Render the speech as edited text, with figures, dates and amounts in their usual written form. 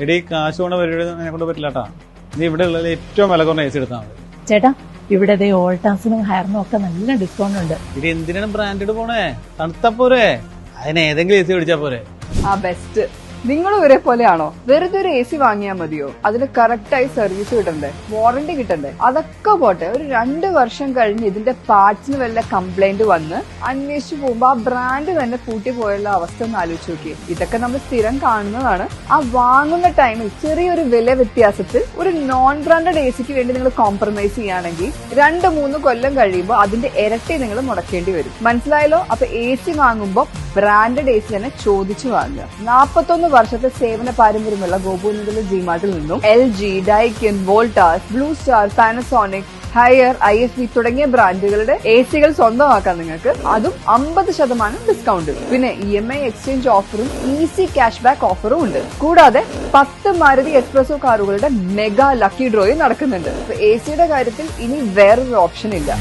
എടീ കാശ് കൊണ്ട് പരിപാടി എന്നെ കൊണ്ട് പറ്റില്ലാട്ടാ. നീ ഇവിടെ ഉള്ളത് ഏറ്റവും വില കുറഞ്ഞ AC എടുത്താൽ മതി. ചേട്ടാ ഇവിടെ ഓൾട്ടാസിനും ഹയറിനും ഒക്കെ നല്ല ഡിസ്കൗണ്ട് ഉണ്ട്. ഇത് എന്തിനാണ് ബ്രാൻഡഡ് പോണേ? തണുത്താ പോരെ, അതിന് ഏതെങ്കിലും AC മേടിച്ചാ പോരെ. ആ ബെസ്റ്റ്. നിങ്ങളും ഇവരെ പോലെയാണോ? വെറുതെ ഒരു AC വാങ്ങിയാൽ മതിയോ? അതിന് കറക്റ്റായി സർവീസ് കിട്ടണ്ടേ, വാറണ്ടി കിട്ടണ്ടേ? അതൊക്കെ പോട്ടെ, ഒരു 2 വർഷം കഴിഞ്ഞ് ഇതിന്റെ പാർട്സിന് വല്ല കംപ്ലൈന്റ് വന്ന് അന്വേഷിച്ചു പോകുമ്പോ ആ ബ്രാൻഡ് തന്നെ പൂട്ടിപ്പോയുള്ള അവസ്ഥ ഒന്ന് ആലോചിച്ച് നോക്കിയേ. ഇതൊക്കെ നമ്മൾ സ്ഥിരം കാണുന്നതാണ്. ആ വാങ്ങുന്ന ടൈമിൽ ചെറിയൊരു വില വ്യത്യാസത്തിൽ ഒരു നോൺ ബ്രാൻഡഡ് AC വേണ്ടി നിങ്ങൾ കോംപ്രമൈസ് ചെയ്യുകയാണെങ്കിൽ 2-3 കൊല്ലം കഴിയുമ്പോൾ അതിന്റെ ഇരട്ടി നിങ്ങൾ മുടക്കേണ്ടി വരും. മനസ്സിലായല്ലോ? അപ്പൊ AC വാങ്ങുമ്പോൾ ബ്രാൻഡഡ് AC തന്നെ ചോദിച്ചു വാങ്ങുക. 41 വർഷത്തെ സേവന പാരമ്പര്യമുള്ള ഗോപുനന്ദല ജിമാർട്ടിൽ നിന്നും LG, Daikin, Voltas, blue star, Panasonic, Haier, IFB തുടങ്ങിയ ബ്രാൻഡുകളുടെ AC സ്വന്തമാക്കാം നിങ്ങൾക്ക്. അതും 50% ഡിസ്കൗണ്ട്. പിന്നെ EMI എക്സ്ചേഞ്ച് ഓഫറും ഈസി ക്യാഷ് ബാക്ക് ഓഫറും ഉണ്ട്. കൂടാതെ 10 മാരുതി എക്സ്പ്രസോ കാറുകളുടെ മെഗാ ലക്കി ഡ്രോയും നടക്കുന്നുണ്ട്. AC കാര്യത്തിൽ ഇനി വേറൊരു ഓപ്ഷൻ ഇല്ല.